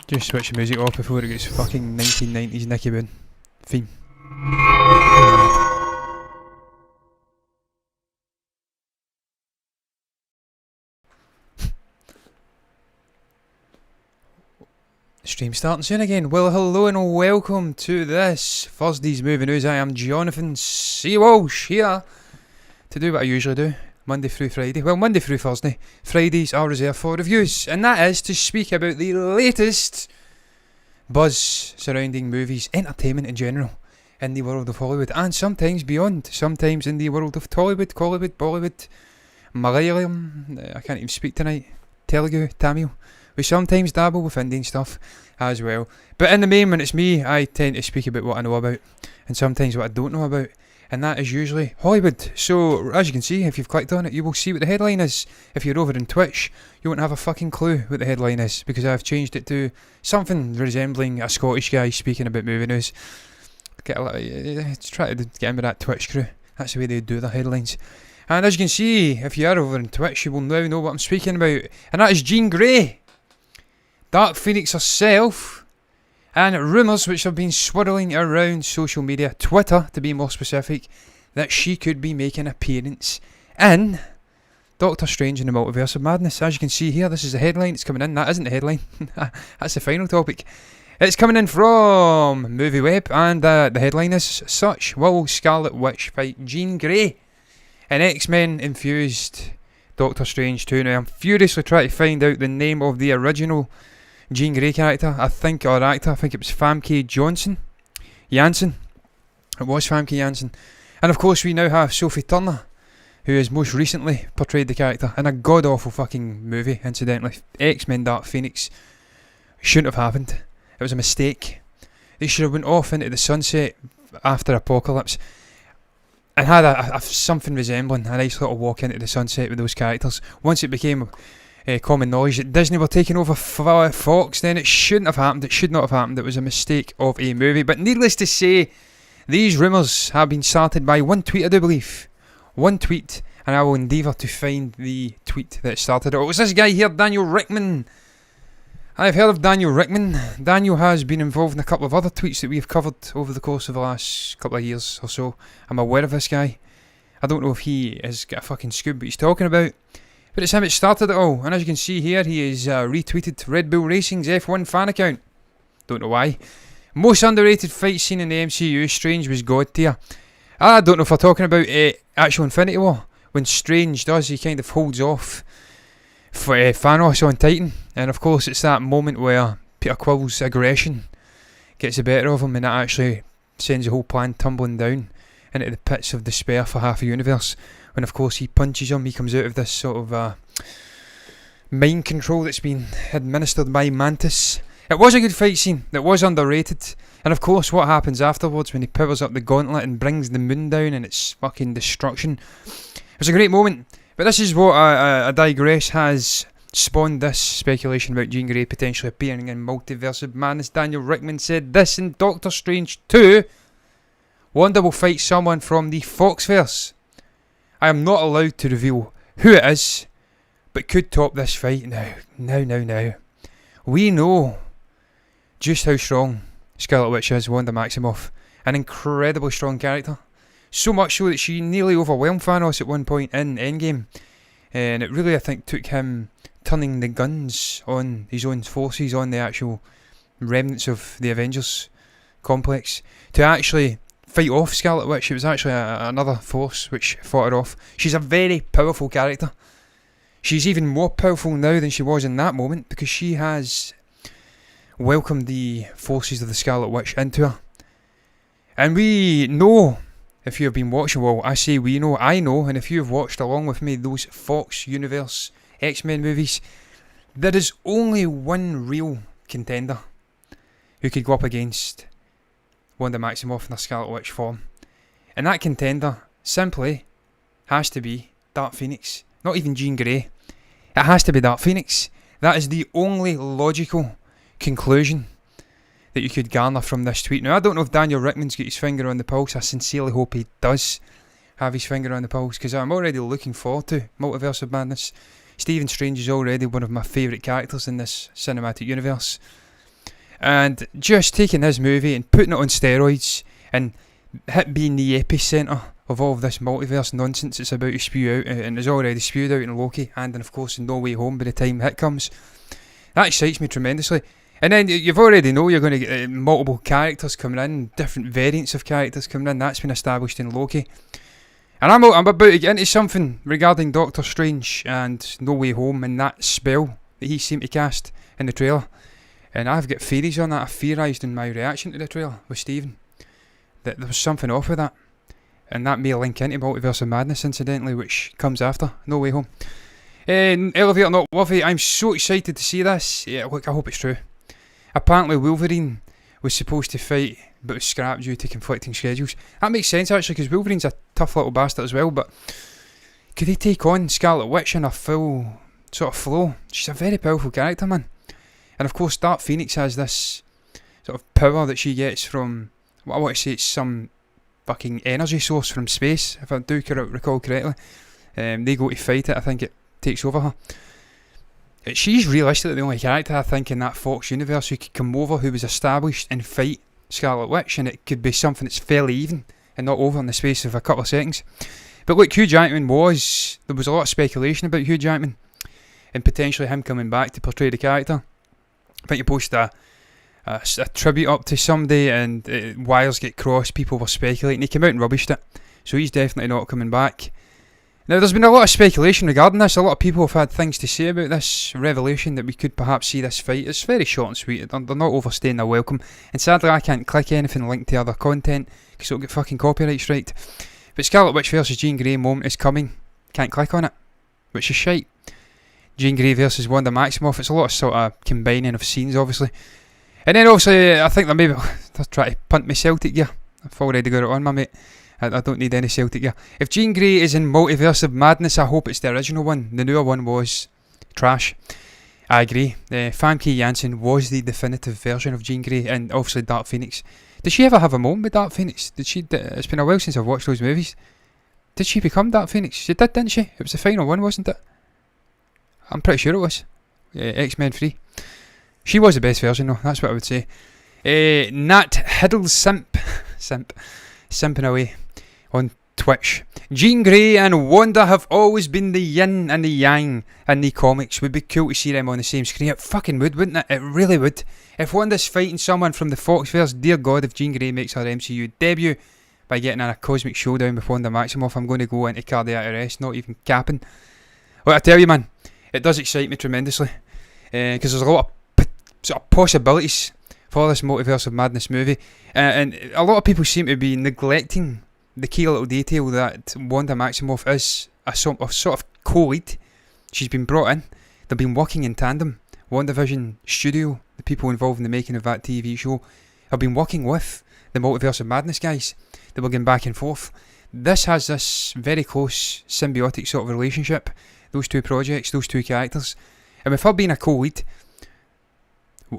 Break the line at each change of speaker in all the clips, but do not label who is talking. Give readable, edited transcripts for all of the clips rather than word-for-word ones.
Just switch the music off before it gets fucking 1990s Nicky Boone theme. Stream starting soon again. Well, hello and welcome to this Thursday's Movie News. I am Jonathan C. Walsh here to do what I usually do, Monday through Friday. Well, Monday through Thursday. Fridays are reserved for reviews, and that is to speak about the latest buzz surrounding movies, entertainment in general, in the world of Hollywood, and sometimes beyond. Sometimes in the world of Tollywood, Collywood, Bollywood, Malayalam, I can't even speak tonight, Telugu, Tamil. We sometimes dabble with Indian stuff as well. But in the main, when it's me, I tend to speak about what I know about, and sometimes what I don't know about, and that is usually Hollywood. So, as you can see, if you've clicked on it, you will see what the headline is. If you're over on Twitch, you won't have a fucking clue what the headline is, because I've changed it to something resembling a Scottish guy speaking about movie news. Try to get in with that Twitch crew. That's the way they do their headlines. And as you can see, if you are over on Twitch, you will now know what I'm speaking about, and that is Jean Grey, Dark Phoenix herself, and rumours which have been swirling around social media, Twitter to be more specific, that she could be making an appearance in Doctor Strange in the Multiverse of Madness. As you can see here, this is the headline, it's coming in. That isn't the headline, that's the final topic. It's coming in from MovieWeb, and the headline is such: will Scarlet Witch fight Jean Grey in X-Men infused Doctor Strange 2? Now I'm furiously trying to find out the name of the original Jean Grey character, or actor. I think it was Famke Janssen. It was Famke Janssen. And of course we now have Sophie Turner, who has most recently portrayed the character in a god-awful fucking movie, incidentally. X-Men Dark Phoenix. Shouldn't have happened. It was a mistake. They should have went off into the sunset after Apocalypse and had a something resembling a nice little walk into the sunset with those characters. Once it became common knowledge that Disney were taking over Fox, then it shouldn't have happened. It should not have happened. It was a mistake of a movie. But needless to say, these rumours have been started by one tweet, I do believe. One tweet, and I will endeavour to find the tweet that started it. It was this guy here, Daniel Rickman. I've heard of Daniel Rickman. Daniel has been involved in a couple of other tweets that we've covered over the course of the last couple of years or so. I'm aware of this guy. I don't know if he has got a fucking scoop what he's talking about, but it's him that started it all. And as you can see here, he has retweeted Red Bull Racing's F1 fan account. Don't know why. Most underrated fight scene in the MCU, Strange was god tier. I don't know if we're talking about actual Infinity War, when Strange does, he kind of holds off for Thanos on Titan. And of course it's that moment where Peter Quill's aggression gets the better of him, and that actually sends the whole plan tumbling down into the pits of despair for half a universe. When of course he punches him, he comes out of this sort of mind control that's been administered by Mantis. It was a good fight scene, it was underrated. And of course what happens afterwards when he powers up the gauntlet and brings the moon down and its fucking destruction. It was a great moment. But this is what I digress has spawned this speculation about Jean Grey potentially appearing in Multiverse of Madness. Daniel Rickman said this: in Doctor Strange 2, Wanda will fight someone from the Foxverse. I am not allowed to reveal who it is, but could top this fight. Now. We know just how strong Scarlet Witch is, Wanda Maximoff. An incredibly strong character. So much so that she nearly overwhelmed Thanos at one point in Endgame. And it really, I think, took him turning the guns on his own forces, on the actual remnants of the Avengers complex, to actually fight off Scarlet Witch. It was actually another force which fought her off. She's a very powerful character. She's even more powerful now than she was in that moment, because she has welcomed the forces of the Scarlet Witch into her. And we know, if you have been watching, well, I say we know, I know, and if you have watched along with me those Fox Universe X-Men movies, there is only one real contender who could go up against Wanda Maximoff in her Scarlet Witch form. And that contender simply has to be Dark Phoenix. Not even Jean Grey. It has to be Dark Phoenix. That is the only logical conclusion that you could garner from this tweet. Now, I don't know if Daniel Rickman's got his finger on the pulse. I sincerely hope he does have his finger on the pulse, because I'm already looking forward to Multiverse of Madness. Stephen Strange is already one of my favourite characters in this cinematic universe. And just taking this movie and putting it on steroids and it being the epicentre of all of this multiverse nonsense it's about to spew out, and is already spewed out in Loki and of course in No Way Home by the time it comes. That excites me tremendously. And then you've already know you're going to get multiple characters coming in, different variants of characters coming in. That's been established in Loki. And I'm about to get into something regarding Doctor Strange and No Way Home and that spell that he seemed to cast in the trailer. And I've got theories on that. I theorised in my reaction to the trailer with Stephen that there was something off with that. And that may link into Multiverse of Madness, incidentally, which comes after No Way Home. Elevator Not Worthy, I'm so excited to see this. Yeah, look, I hope it's true. Apparently Wolverine was supposed to fight, but was scrapped due to conflicting schedules. That makes sense, actually, because Wolverine's a tough little bastard as well, but could he take on Scarlet Witch in a full sort of flow? She's a very powerful character, man. And of course, Dark Phoenix has this sort of power that she gets from, I want to say it's some fucking energy source from space, if I do recall correctly. They go to fight it, I think it takes over her. She's realistically the only character I think in that Fox universe who could come over, who was established and fight Scarlet Witch, and it could be something that's fairly even and not over in the space of a couple of seconds. But look, Hugh Jackman there was a lot of speculation about Hugh Jackman and potentially him coming back to portray the character. I think you posted a tribute up to somebody and wires get crossed, people were speculating, he came out and rubbished it, so he's definitely not coming back. Now there's been a lot of speculation regarding this, a lot of people have had things to say about this revelation that we could perhaps see this fight. It's very short and sweet, they're not overstaying their welcome, and sadly I can't click anything linked to other content because it'll get fucking copyright striked. But Scarlet Witch versus Jean Grey moment is coming, can't click on it, which is shite. Jean Grey versus Wanda Maximoff, it's a lot of sort of combining of scenes obviously. And then obviously I think they're trying to punt me Celtic gear. I've already got it on my mate. I don't need any Celtic gear. If Jean Grey is in Multiverse of Madness, I hope it's the original one. The newer one was trash. I agree. Famke Janssen was the definitive version of Jean Grey, and obviously Dark Phoenix. Did she ever have a moment with Dark Phoenix? It's been a while since I've watched those movies. Did she become Dark Phoenix? She did, didn't she? It was the final one, wasn't it? I'm pretty sure it was. X-Men 3. She was the best version though, that's what I would say. Nat Hiddle Simping away on Twitch. Jean Grey and Wanda have always been the yin and the yang in the comics. Would be cool to see them on the same screen. It fucking would, wouldn't it? It really would. If Wanda's fighting someone from the Foxverse, dear God, if Jean Grey makes her MCU debut by getting in a cosmic showdown with Wanda Maximoff, I'm going to go into cardiac arrest, not even capping. Well, I tell you, man, it does excite me tremendously because there's a lot of sort of possibilities for this Multiverse of Madness movie, and a lot of people seem to be neglecting the key little detail that Wanda Maximoff is a sort of co-lead. She's been brought in, they've been working in tandem. WandaVision Studio, the people involved in the making of that TV show, have been working with the Multiverse of Madness guys. They were going back and forth. This has this very close symbiotic sort of relationship, those two projects, those two characters, and with her being a co-lead,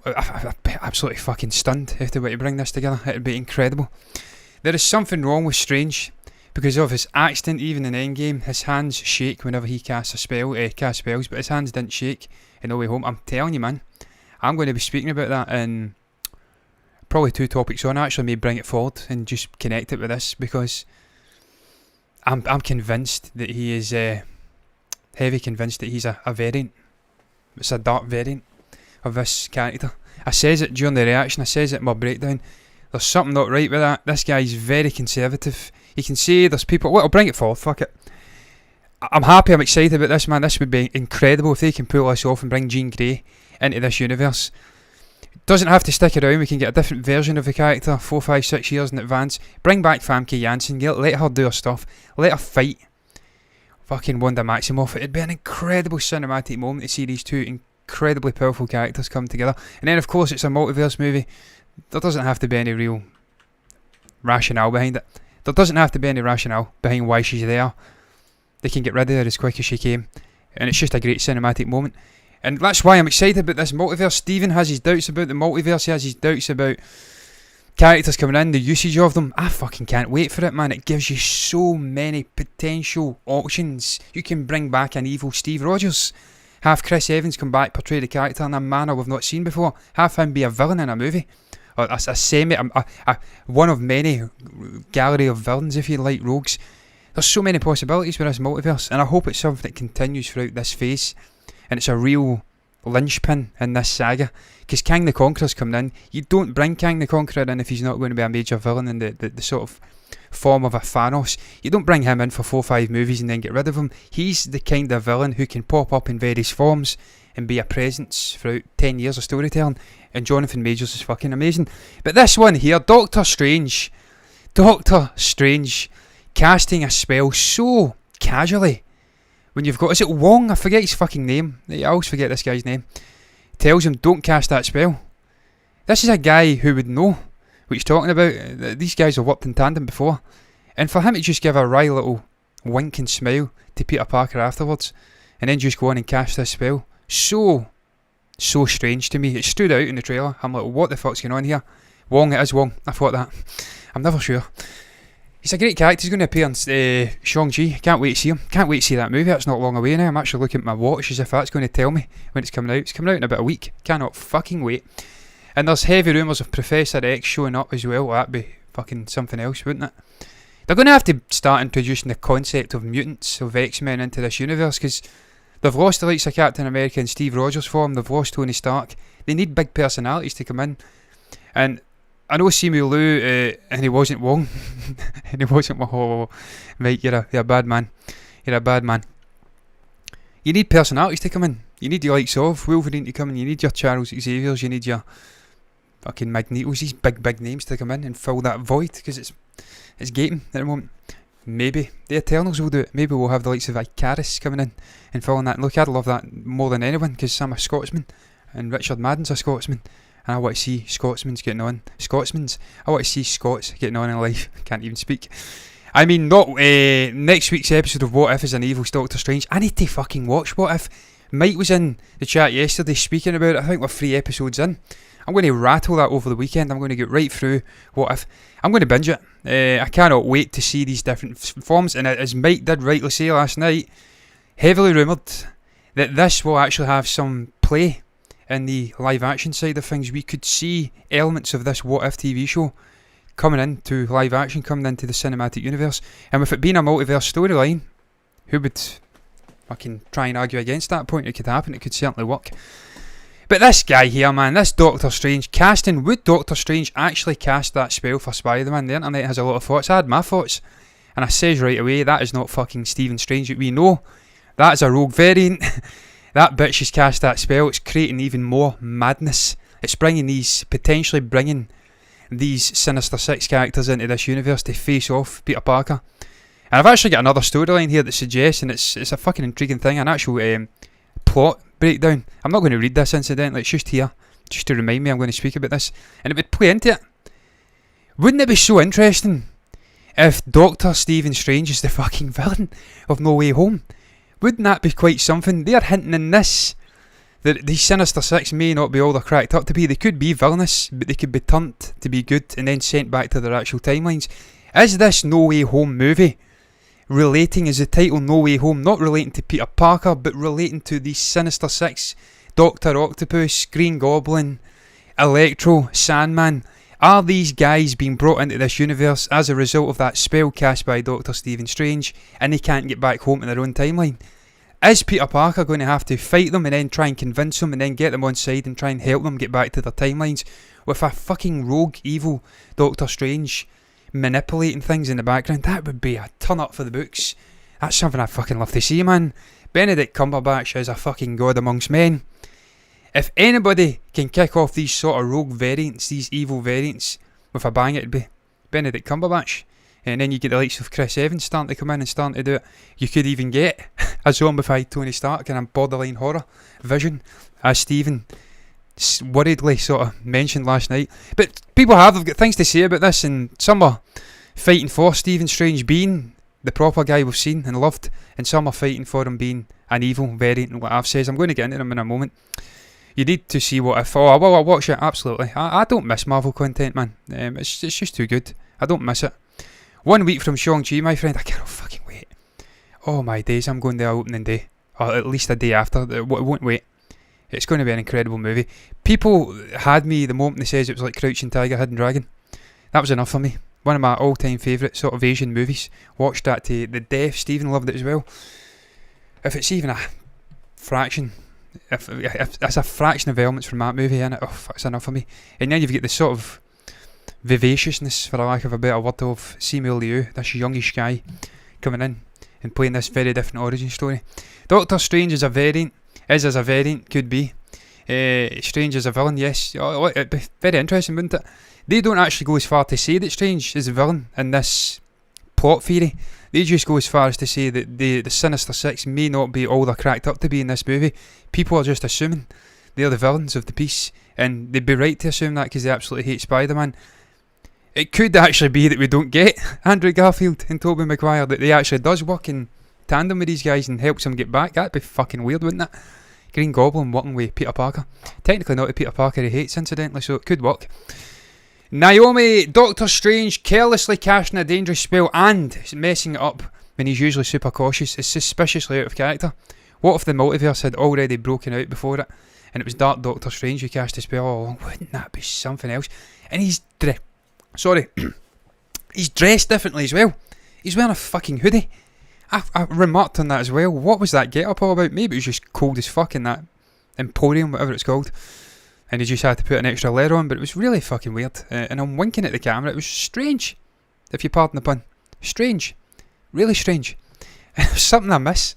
I'd be absolutely fucking stunned if they were to bring this together. It'd be incredible. There is something wrong with Strange because of his accident. Even in Endgame, his hands shake whenever he casts spells, but his hands didn't shake in No Way Home. I'm telling you, man, I'm going to be speaking about that in probably 2 topics on. I actually may bring it forward and just connect it with this because I'm convinced that he is heavy convinced that he's a variant. It's a dark variant of this character. I says it during the reaction, I says it in my breakdown. There's something not right with that. This guy's very conservative. You can see there's people, well, I'll bring it forward, fuck it. I'm happy, I'm excited about this, man. This would be incredible if they can pull this off and bring Jean Grey into this universe. Doesn't have to stick around, we can get a different version of the character 4, 5, 6 years in advance. Bring back Famke Janssen, let her do her stuff, let her fight fucking Wanda Maximoff. It'd be an incredible cinematic moment to see these two incredibly powerful characters come together. And then of course it's a multiverse movie. There doesn't have to be any real rationale behind it. There doesn't have to be any rationale behind why she's there. They can get rid of her as quick as she came, and it's just a great cinematic moment. And that's why I'm excited about this multiverse. Stephen has his doubts about the multiverse, he has his doubts about characters coming in, the usage of them. I fucking can't wait for it, man. It gives you so many potential options. You can bring back an evil Steve Rogers, Have Chris Evans come back, portray the character in a manner we've not seen before. Have him be a villain in a movie. Or one of many gallery of villains, if you like, rogues. There's so many possibilities with this multiverse, and I hope it's something that continues throughout this phase, and it's a real linchpin in this saga. Because Kang the Conqueror's coming in. You don't bring Kang the Conqueror in if he's not going to be a major villain in the sort of form of a Thanos. You don't bring him in for 4 or 5 movies and then get rid of him. He's the kind of villain who can pop up in various forms and be a presence throughout 10 years of storytelling. And Jonathan Majors is fucking amazing. But this one here, Doctor Strange casting a spell so casually. When you've got, is it Wong? I forget his fucking name. I always forget this guy's name. Tells him, don't cast that spell. This is a guy who would know what he's talking about. These guys have worked in tandem before. And for him to just give a wry little wink and smile to Peter Parker afterwards, and then just go on and cast this spell, so strange to me. It stood out in the trailer. I'm like, what the fuck's going on here? Wong, it is Wong. I thought that. I'm never sure. He's a great character. He's going to appear in Shang-Chi. Can't wait to see him. Can't wait to see that movie. That's not long away now. I'm actually looking at my watch as if that's going to tell me when it's coming out. It's coming out in about a week. Cannot fucking wait. And there's heavy rumours of Professor X showing up as well. That'd be fucking something else, wouldn't it? They're going to have to start introducing the concept of mutants, of X-Men into this universe, because they've lost the likes of Captain America and Steve Rogers for them. They've lost Tony Stark. They need big personalities to come in. And I know Simu Liu, and he wasn't Wong. And he wasn't Mike, you're a bad man. You're a bad man. You need personalities to come in. You need the likes of Wolverine to come in. You need your Charles Xaviers. You need your fucking Magnetos. These big names to come in and fill that void, because it's gaping at the moment. Maybe the Eternals will do it. Maybe we'll have the likes of Icarus coming in and filling that. And look, I'd love that more than anyone, because I'm a Scotsman and Richard Madden's a Scotsman. And I want to see Scotsmen getting on. I want to see Scots getting on in life. Can't even speak. I mean, not next week's episode of What If is an evil Doctor Strange. I need to fucking watch What If. Mike was in the chat yesterday speaking about it. I think we're 3 episodes in. I'm going to rattle that over the weekend. I'm going to get right through What If. I'm going to binge it. I cannot wait to see these different forms. And as Mike did rightly say last night, heavily rumoured that this will actually have some play in the live action side of things. We could see elements of this What If TV show coming into live action, coming into the cinematic universe. And with it being a multiverse storyline, who would fucking try and argue against that point? It could happen. It could certainly work. But this guy here, man, this Doctor Strange casting, would Doctor Strange actually cast that spell for Spider-Man? The internet has a lot of thoughts. I had my thoughts, and I says right away, that is not fucking Stephen Strange that we know. That is a rogue variant. That bitch has cast that spell. It's creating even more madness. It's potentially bringing these Sinister Six characters into this universe to face off Peter Parker. And I've actually got another storyline here that suggests, and it's a fucking intriguing thing, an actual plot breakdown. I'm not going to read this incidentally, it's just here, just to remind me I'm going to speak about this, and it would play into it. Wouldn't it be so interesting if Dr. Stephen Strange is the fucking villain of No Way Home? Wouldn't that be quite something? They're hinting in this that these Sinister Six may not be all they're cracked up to be. They could be villainous, but they could be turned to be good and then sent back to their actual timelines. Is this No Way Home movie relating, is the title No Way Home, not relating to Peter Parker, but relating to these Sinister Six, Dr. Octopus, Green Goblin, Electro, Sandman? Are these guys being brought into this universe as a result of that spell cast by Dr. Stephen Strange, and they can't get back home to their own timeline? Is Peter Parker going to have to fight them and then try and convince them and then get them on side and try and help them get back to their timelines with a fucking rogue, evil Doctor Strange manipulating things in the background? That would be a turn up for the books. That's something I'd fucking love to see, man. Benedict Cumberbatch is a fucking god amongst men. If anybody can kick off these sort of rogue variants, these evil variants, with a bang, it'd be Benedict Cumberbatch. And then you get the likes of Chris Evans starting to come in and starting to do it. You could even get a zombified Tony Stark in a borderline horror vision, as Stephen worriedly sort of mentioned last night. But people have got things to say about this, and some are fighting for Stephen Strange being the proper guy we've seen and loved, and some are fighting for him being an evil variant, and what I've said. I'm going to get into them in a moment. You need to see What If. Oh, I'll watch it, absolutely. I don't miss Marvel content, man. It's just too good. I don't miss it. 1 week from Shang-Chi, my friend. I cannot fucking wait. Oh my days, I'm going there opening day. or at least a day after. It won't wait. It's going to be an incredible movie. People had me the moment they says it was like Crouching Tiger, Hidden Dragon. That was enough for me. One of my all-time favourite sort of Asian movies. Watched that to the death. Stephen loved it as well. If it's even a fraction, if it's a fraction of elements from that movie in it, that's enough for me. And then you've got the sort of vivaciousness, for a lack of a better word, of Simu Liu, this youngish guy coming in and playing this very different origin story. Doctor Strange is a variant, could be. Strange as a villain, yes. It'd be very interesting, wouldn't it? They don't actually go as far to say that Strange is a villain in this plot theory. They just go as far as to say that the Sinister Six may not be all they're cracked up to be in this movie. People are just assuming they're the villains of the piece, and they'd be right to assume that because they absolutely hate Spider-Man. It could actually be that we don't get Andrew Garfield and Tobey Maguire, that they actually does work in tandem with these guys and helps them get back. That'd be fucking weird, wouldn't it? Green Goblin working with Peter Parker. Technically not a Peter Parker he hates, incidentally, so it could work. Naomi, Doctor Strange carelessly casting a dangerous spell and messing it up when he's usually super cautious is suspiciously out of character. What if the multiverse had already broken out before it and it was Dark Doctor Strange who cast a spell all along? Wouldn't that be something else? And he's he's dressed differently as well. He's wearing a fucking hoodie. I remarked on that as well. What was that get up all about? Maybe it was just cold as fuck in that Emporium, whatever it's called, and he just had to put an extra layer on, but it was really fucking weird. And I'm winking at the camera. It was strange, if you pardon the pun. Strange. Really strange. It was something I miss.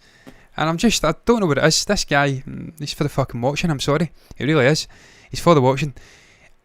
And I don't know what it is. This guy, he's for the fucking watching, I'm sorry. He really is. He's for the watching.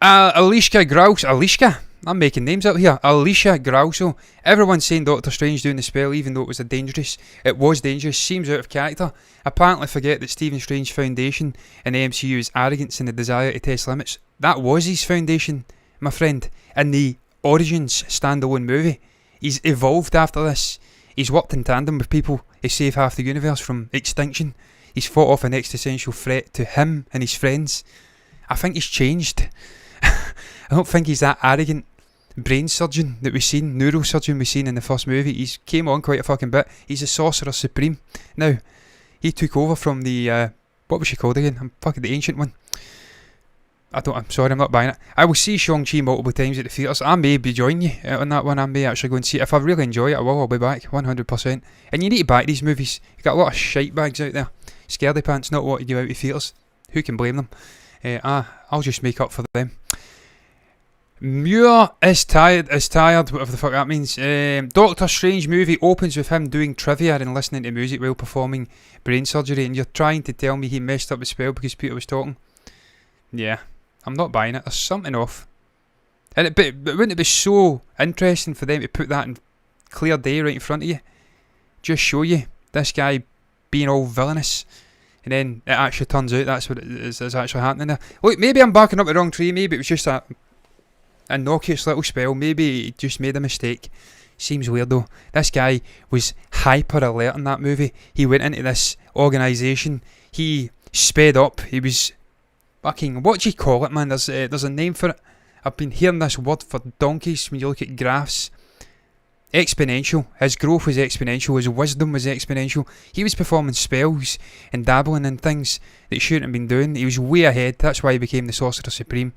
Alicia Grouse. Alicia? I'm making names out here. Alicia Grauso. Everyone's saying Doctor Strange doing the spell, even though it was dangerous. It was dangerous. Seems out of character. Apparently forget that Stephen Strange's foundation in the MCU is arrogance and the desire to test limits. That was his foundation, my friend, in the Origins standalone movie. He's evolved after this. He's worked in tandem with people to save half the universe from extinction. He's fought off an existential threat to him and his friends. I think he's changed. I don't think he's that arrogant brain surgeon that we've seen, neurosurgeon we've seen in the first movie. He's came on quite a fucking bit. He's a Sorcerer Supreme. Now, he took over from the, what was she called again? I'm fucking the ancient one. I'm sorry, I'm not buying it. I will see Shang-Chi multiple times at the theatres. I may be joining you on that one. I may actually go and see it. If I really enjoy it, I'll be back, 100%. And you need to back these movies. You've got a lot of shite bags out there. Scaredy pants, not what you give out to theatres. Who can blame them? I'll just make up for them. Muir is tired, whatever the fuck that means. Doctor Strange movie opens with him doing trivia and listening to music while performing brain surgery, and you're trying to tell me he messed up the spell because Peter was talking? Yeah, I'm not buying it. There's something off. And but wouldn't it be so interesting for them to put that in clear day right in front of you? Just show you this guy being all villainous, and then it actually turns out that's what is actually happening there. Look, maybe I'm barking up the wrong tree. Maybe it was just a innocuous little spell. Maybe he just made a mistake. Seems weird though. This guy was hyper alert in that movie. He went into this organisation. He sped up. He was fucking, what do you call it, man? There's a name for it. I've been hearing this word for donkeys when you look at graphs. Exponential. His growth was exponential. His wisdom was exponential. He was performing spells and dabbling in things that he shouldn't have been doing. He was way ahead. That's why he became the Sorcerer Supreme.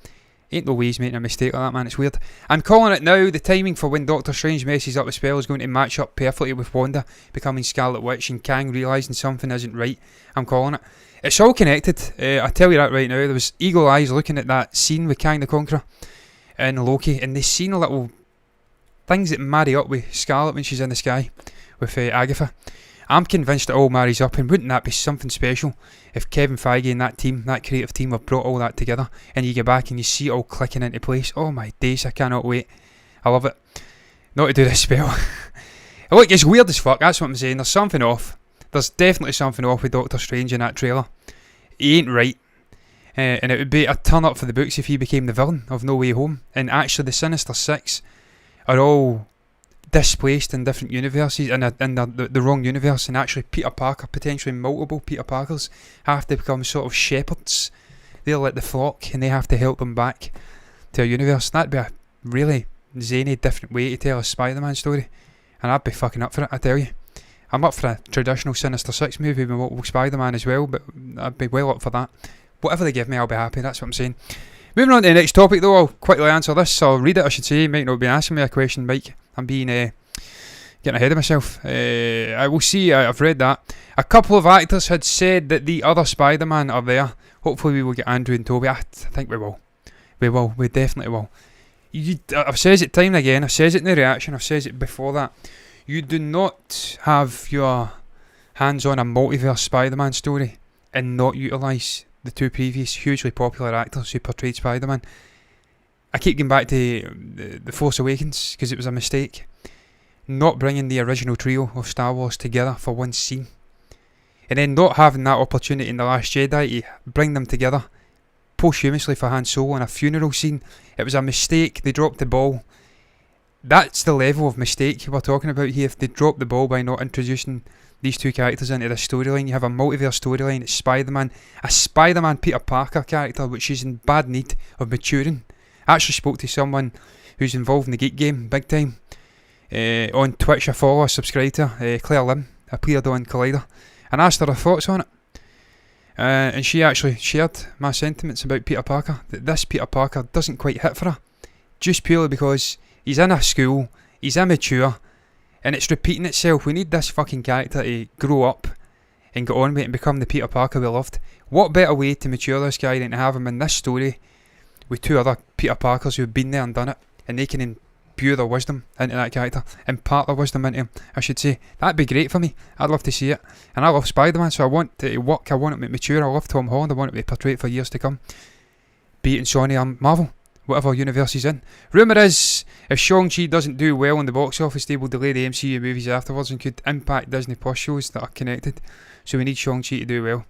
Ain't no way he's making a mistake like that, man. It's weird. I'm calling it now. The timing for when Doctor Strange messes up the spell is going to match up perfectly with Wanda becoming Scarlet Witch and Kang realising something isn't right. I'm calling it. It's all connected. I tell you that right now. There was eagle eyes looking at that scene with Kang the Conqueror and Loki, and they've seen little things that marry up with Scarlet when she's in the sky with Agatha. I'm convinced it all marries up, and wouldn't that be something special if Kevin Feige and that team, that creative team, have brought all that together and you get back and you see it all clicking into place. Oh my days, I cannot wait. I love it. Not to do this spell. Look, it's weird as fuck, that's what I'm saying. There's something off. There's definitely something off with Doctor Strange in that trailer. He ain't right. And it would be a turn up for the books if he became the villain of No Way Home. And actually the Sinister Six are all displaced in different universes, in the wrong universe, and actually Peter Parker, potentially multiple Peter Parkers, have to become sort of shepherds. They're like the flock and they have to help them back to a universe. That'd be a really zany, different way to tell a Spider-Man story, and I'd be fucking up for it, I tell you. I'm up for a traditional Sinister Six movie with multiple Spider-Man as well, but I'd be well up for that. Whatever they give me, I'll be happy, that's what I'm saying. Moving on to the next topic though, I'll quickly answer this, or read it I should say. You might not be asking me a question, Mike. I'm being getting ahead of myself. I will see, I've read that. A couple of actors had said that the other Spider-Man are there. Hopefully we will get Andrew and Toby. I think we will. We definitely will. I've said it time and again, I've said it in the reaction, I've said it before that. You do not have your hands on a multiverse Spider-Man story and not utilise the two previous hugely popular actors who portrayed Spider-Man. I keep going back to The Force Awakens because it was a mistake. Not bringing the original trio of Star Wars together for one scene. And then not having that opportunity in The Last Jedi to bring them together posthumously for Han Solo in a funeral scene. It was a mistake. They dropped the ball. That's the level of mistake we're talking about here. If they dropped the ball by not introducing these two characters into the storyline, you have a multiverse storyline. It's Spider-Man, a Spider-Man Peter Parker character which is in bad need of maturing. I actually spoke to someone who's involved in the Geek Game big time on Twitch. I follow, I subscribe to her, Claire Lim, appeared on Collider, and asked her thoughts on it. And she actually shared my sentiments about Peter Parker, that this Peter Parker doesn't quite hit for her, just purely because he's in a school, he's immature, and it's repeating itself. We need this fucking character to grow up and get on with it and become the Peter Parker we loved. What better way to mature this guy than to have him in this story with two other Peter Parkers who've been there and done it, and they can imbue their wisdom into that character, impart their wisdom into him, I should say. That'd be great for me. I'd love to see it. And I love Spider-Man, so I want it to work, I want it to mature. I love Tom Holland, I want it to be portrayed for years to come, be it in Sony or Marvel, whatever universe he's in. Rumour is, if Shang-Chi doesn't do well in the box office, they will delay the MCU movies afterwards and could impact Disney Plus shows that are connected. So we need Shang-Chi to do well.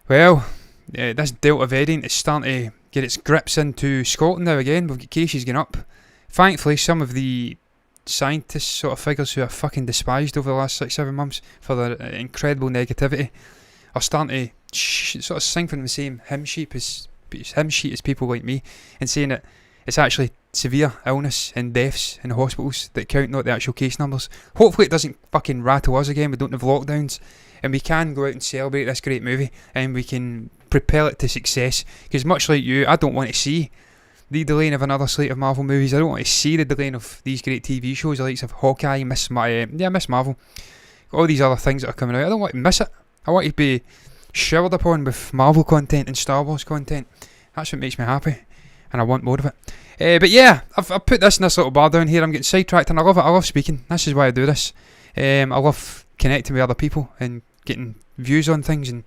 Well, this Delta variant is starting to get its grips into Scotland now again. We've got cases going up. Thankfully, some of the scientists, sort of figures who are fucking despised over the last 6-7 months for their incredible negativity, are starting to sort of sing from the same hymn sheet as people like me, and saying that it's actually severe illness and deaths in hospitals that count, not the actual case numbers. Hopefully it doesn't fucking rattle us again. We don't have lockdowns, and we can go out and celebrate this great movie, and we can propel it to success. Because much like you, I don't want to see the delaying of another slate of Marvel movies. I don't want to see the delaying of these great TV shows, the likes of Hawkeye, Miss Marvel, all these other things that are coming out. I don't want to miss it. I want to be showered upon with Marvel content and Star Wars content. That's what makes me happy, and I want more of it. But yeah, I've put this in this little bar down here. I'm getting sidetracked, and I love it. I love speaking. This is why I do this. I love connecting with other people and getting views on things, and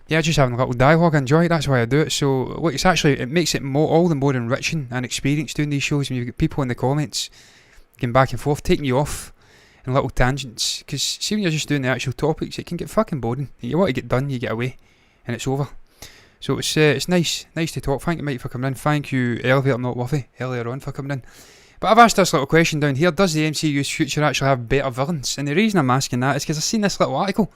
yeah, just having a little dialogue. I enjoy it. That's why I do it. So look, it makes it all the more enriching and experience doing these shows when you've got people in the comments going back and forth, taking you off in little tangents. Because see, when you're just doing the actual topics, it can get fucking boring. You want to get done, you get away, and it's over. So it's nice to talk. Thank you, Mike, for coming in. Thank you, Elevator Not Worthy, earlier on, for coming in. But I've asked this little question down here: does the MCU's future actually have better villains? And the reason I'm asking that is because I've seen this little article,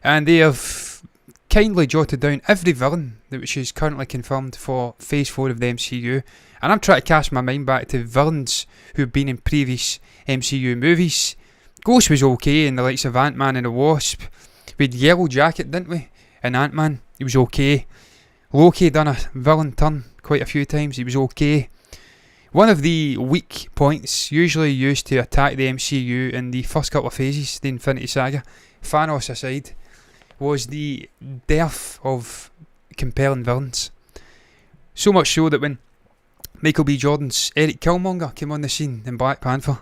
and they have kindly jotted down every villain which is currently confirmed for Phase 4 of the MCU. And I'm trying to cast my mind back to villains who've been in previous MCU movies. Ghost was okay in the likes of Ant-Man and the Wasp. We had Yellow Jacket, didn't we? In Ant-Man, he was okay. Loki done a villain turn quite a few times, he was okay. One of the weak points usually used to attack the MCU in the first couple of phases, the Infinity Saga, Thanos aside, was the dearth of compelling villains. So much so that when Michael B. Jordan's Eric Killmonger came on the scene in Black Panther,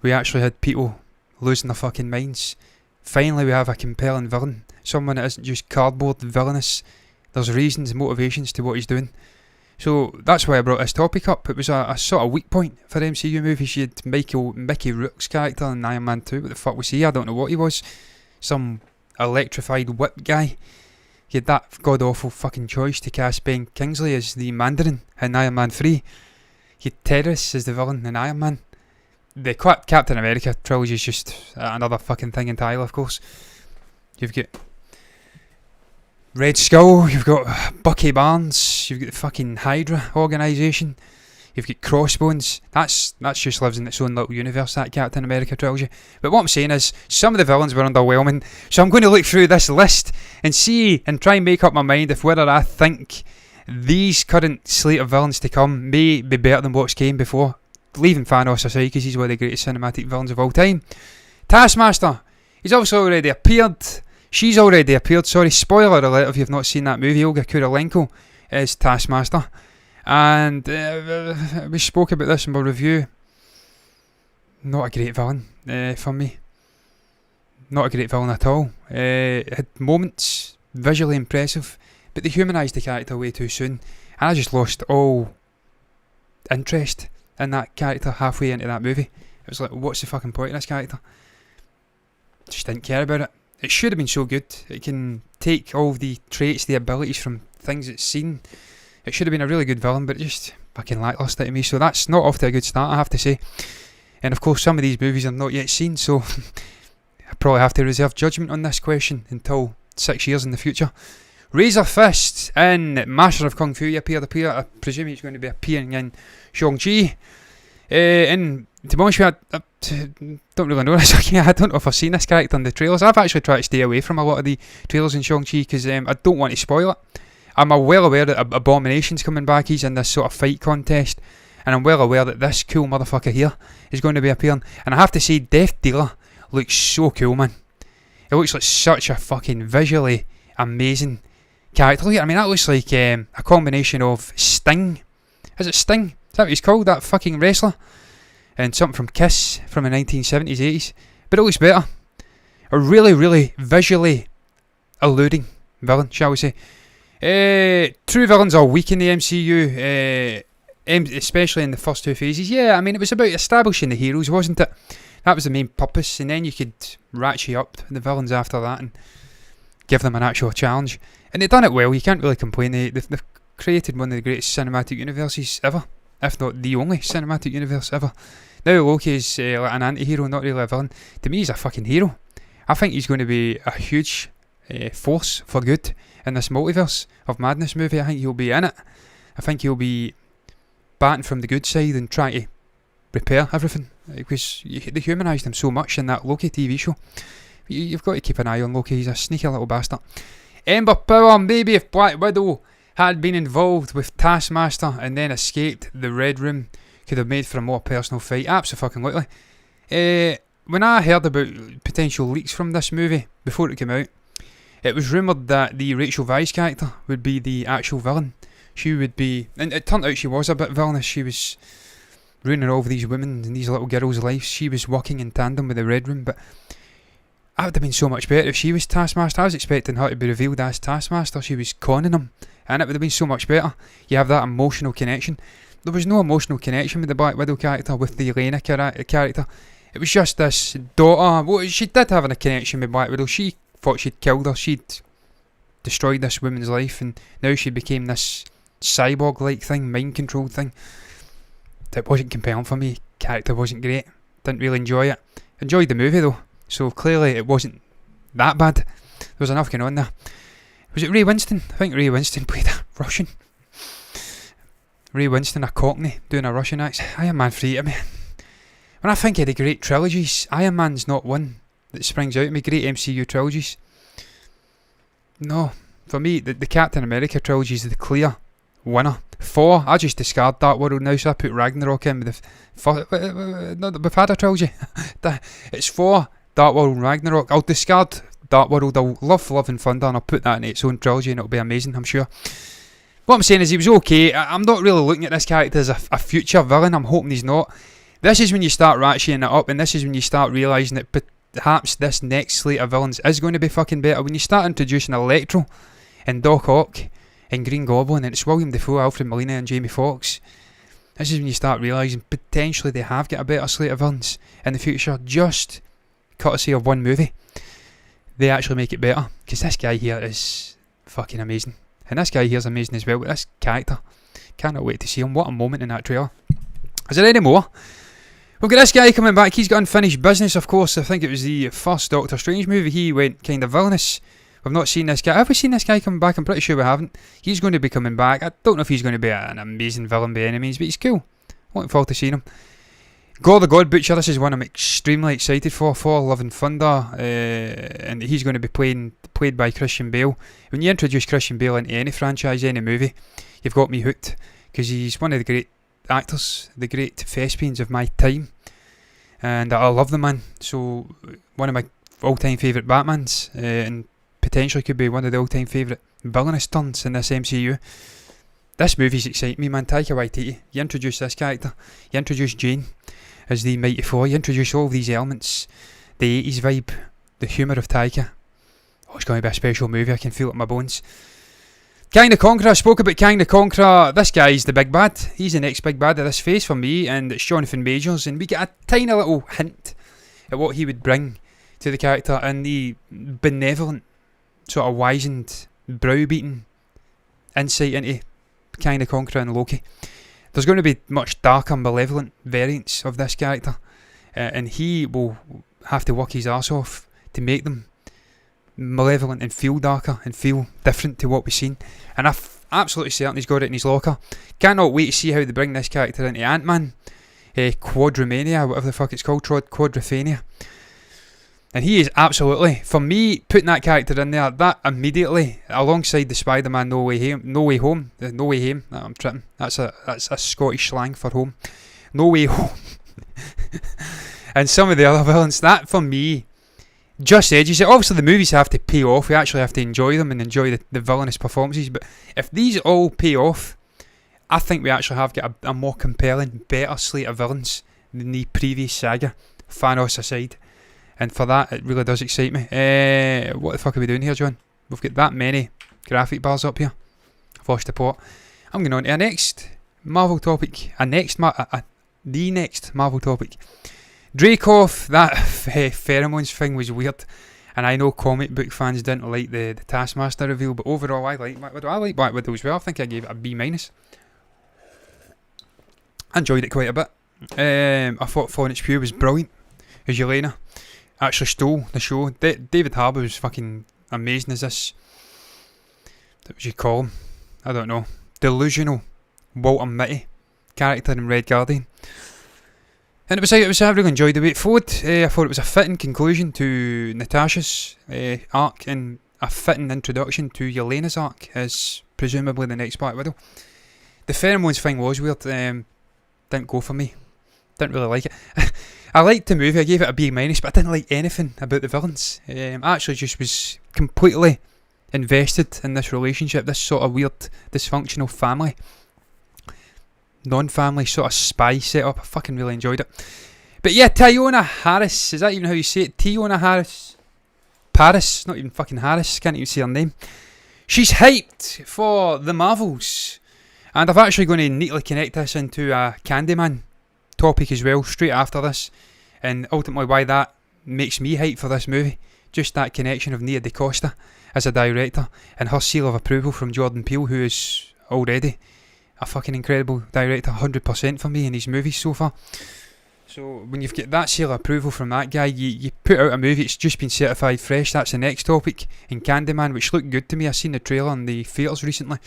we actually had people losing their fucking minds. Finally we have a compelling villain, someone that isn't just cardboard villainous. There's reasons and motivations to what he's doing. So that's why I brought this topic up. It was a sort of weak point for MCU movies. You had Mickey Rourke's character in Iron Man 2. What the fuck was he? I don't know what he was. Some electrified whip guy. You had that god-awful fucking choice to cast Ben Kingsley as the Mandarin in Iron Man 3. You had Terrace as the villain in Iron Man. The Captain America trilogy is just another fucking thing entirely, of course. You've got Red Skull, you've got Bucky Barnes, you've got the fucking Hydra organisation, You've got Crossbones. That's just lives in its own little universe, that Captain America trilogy. But what I'm saying is, some of the villains were underwhelming. So I'm going to look through this list and see and try and make up my mind if whether I think these current slate of villains to come may be better than what's came before. Leaving Thanos aside, because he's one of the greatest cinematic villains of all time. Taskmaster. He's also already appeared. She's already appeared, sorry. Spoiler alert if you've not seen that movie. Olga Kurylenko is Taskmaster. And we spoke about this in my review. Not a great villain for me. Not a great villain at all. Had moments, visually impressive, but they humanised the character way too soon. And I just lost all interest in that character halfway into that movie. It was like, what's the fucking point of this character? Just didn't care about it. It should have been so good. It can take all the traits, the abilities from things it's seen. It should have been a really good villain, but it just fucking lacklustre to me. So that's not off to a good start, I have to say. And of course, some of these movies I've not yet seen, so I probably have to reserve judgment on this question until 6 years in the future. Razor Fist in Master of Kung Fu appeared. I presume he's going to be appearing in Shang-Chi. And to be honest with you, I don't really know this. I don't know if I've seen this character in the trailers. I've actually tried to stay away from a lot of the trailers in Shang-Chi because I don't want to spoil it. I'm well aware that Abomination's coming back. He's in this sort of fight contest. And I'm well aware that this cool motherfucker here is going to be appearing. And I have to say, Death Dealer looks so cool, man. It looks like such a fucking visually amazing character. I mean, that looks like a combination of Sting. Is it Sting? Is that what he's called? That fucking wrestler? And something from Kiss from the 1970s, 80s. But it looks better. A really, really visually alluding villain, shall we say. True villains are weak in the MCU, especially in the first two phases. Yeah, I mean, it was about establishing the heroes, wasn't it? That was the main purpose, and then you could ratchet up the villains after that and give them an actual challenge. And they've done it well, you can't really complain. They've created one of the greatest cinematic universes ever, if not the only cinematic universe ever. Now Loki's like an anti-hero, not really a villain. To me, he's a fucking hero. I think he's going to be a huge force for good in this Multiverse of Madness movie. I think he'll be in it. I think he'll be batting from the good side and trying to repair everything, because they humanised him so much in that Loki TV show. You've got to keep an eye on Loki. He's a sneaky little bastard. Ember Power. Maybe if Black Widow had been involved with Taskmaster and then escaped the Red Room, could have made for a more personal fight. Absolutely. When I heard about potential leaks from this movie before it came out, it was rumoured that the Rachel Weisz character would be the actual villain. She would be, and it turned out she was a bit villainous. She was ruining all of these women and these little girls' lives. She was working in tandem with the Red Room, but that would have been so much better if she was Taskmaster. I was expecting her to be revealed as Taskmaster. She was conning him, and it would have been so much better. You have that emotional connection. There was no emotional connection with the Black Widow character, with the Elena character. It was just this daughter. Well, she did have a connection with Black Widow. She thought she'd killed her. She'd destroyed this woman's life, and now she became this cyborg-like thing, mind-controlled thing. It wasn't compelling for me. Character wasn't great. Didn't really enjoy it. Enjoyed the movie though, so clearly it wasn't that bad. There was enough going on there. Was it Ray Winston? I think Ray Winston played a Russian. Ray Winston, a Cockney, doing a Russian accent. Iron Man freed me. When I think of the great trilogies, Iron Man's not one that springs out at me. Great MCU trilogies. No, for me, the Captain America trilogy is the clear winner. Thor, I just discard Dark World now, so I put Ragnarok in with the... we've had a trilogy. It's Thor, Dark World and Ragnarok. I'll discard Dark World. I'll love and Thunder, and I'll put that in its own trilogy, and it'll be amazing, I'm sure. What I'm saying is he was okay. I'm not really looking at this character as a future villain. I'm hoping he's not. This is when you start ratcheting it up, and this is when you start realising that perhaps this next slate of villains is going to be fucking better. When you start introducing Electro and Doc Ock and Green Goblin, and it's William Dafoe, Alfred Molina and Jamie Foxx, this is when you start realising potentially they have got a better slate of villains in the future, just courtesy of one movie. They actually make it better, because this guy here is fucking amazing, and this guy here is amazing as well. But this character, cannot wait to see him. What a moment in that trailer. Is there any more? We've got this guy coming back. He's got unfinished business, of course. I think it was the first Doctor Strange movie. He went kind of villainous. We've not seen this guy. Have we seen this guy coming back? I'm pretty sure we haven't. He's going to be coming back. I don't know if he's going to be an amazing villain by any means, but he's cool. Looking forward to seeing him. Gore the God Butcher, this is one I'm extremely excited for Love and Thunder, and he's going to be played by Christian Bale. When you introduce Christian Bale into any franchise, any movie, you've got me hooked, because he's one of the great actors, the great thespians of my time, and I love the man. So one of my all-time favourite Batmans, and potentially could be one of the all-time favourite villainous turns in this MCU. This movie's exciting me, man. Taika Waititi, you introduce this character, you introduce Jane as the Mighty Four, you introduce all of these elements, the 80s vibe, the humour of Taika. Oh, it's going to be a special movie, I can feel it in my bones. Kang the Conqueror, I spoke about Kang the Conqueror. This guy's the big bad. He's the next big bad of this phase for me, and it's Jonathan Majors, and we get a tiny little hint at what he would bring to the character, and the benevolent, sort of wizened, browbeaten insight into Kang the Conqueror and Loki. There's going to be much darker, malevolent variants of this character, and he will have to work his arse off to make them malevolent and feel darker and feel different to what we've seen. And I'm absolutely certain he's got it in his locker. Cannot wait to see how they bring this character into Ant-Man, Quadrimania, whatever the fuck it's called, Quadrophania. And he is absolutely, for me, putting that character in there, that immediately, alongside the Spider-Man No Way Home, I'm tripping, that's a Scottish slang for home, No Way Home, and some of the other villains, that for me, just edges it. Obviously the movies have to pay off, we actually have to enjoy them and enjoy the villainous performances, but if these all pay off, I think we actually have got a more compelling, better slate of villains than the previous saga, Thanos aside. And for that, it really does excite me. What the fuck are we doing here, John? We've got that many graphic bars up here. I've lost the plot. I'm going on to a next Marvel topic. The next Marvel topic. Dreykov, that pheromones thing was weird. And I know comic book fans didn't like the Taskmaster reveal, but overall I like Black Widow. I like Black Widow as well. I think I gave it a B-. I enjoyed it quite a bit. I thought Florence Pugh was brilliant as Yelena. Actually stole the show. David Harbour was fucking amazing as this, what would you call him? I don't know. Delusional Walter Mitty character in Red Guardian. And I really enjoyed the way it flowed. I thought it was a fitting conclusion to Natasha's arc, and a fitting introduction to Yelena's arc as presumably the next Black Widow. The pheromones thing was weird. Didn't go for me. Didn't really like it. I liked the movie, I gave it a B-, but I didn't like anything about the villains. I actually just was completely invested in this relationship, this sort of weird, dysfunctional family, non-family sort of spy setup. I fucking really enjoyed it. But yeah, Teyonah Harris, is that even how you say it? Teyonah Harris? Paris, not even fucking Harris, can't even say her name. She's hyped for the Marvels. And I'm actually going to neatly connect this into a Candyman topic as well, straight after this, and ultimately why that makes me hype for this movie. Just that connection of Nia DaCosta as a director, and her seal of approval from Jordan Peele, who is already a fucking incredible director, 100% for me in his movies so far. So when you've got that seal of approval from that guy, you put out a movie, it's just been certified fresh. That's the next topic, in Candyman, which looked good to me. I seen the trailer in the theatres recently.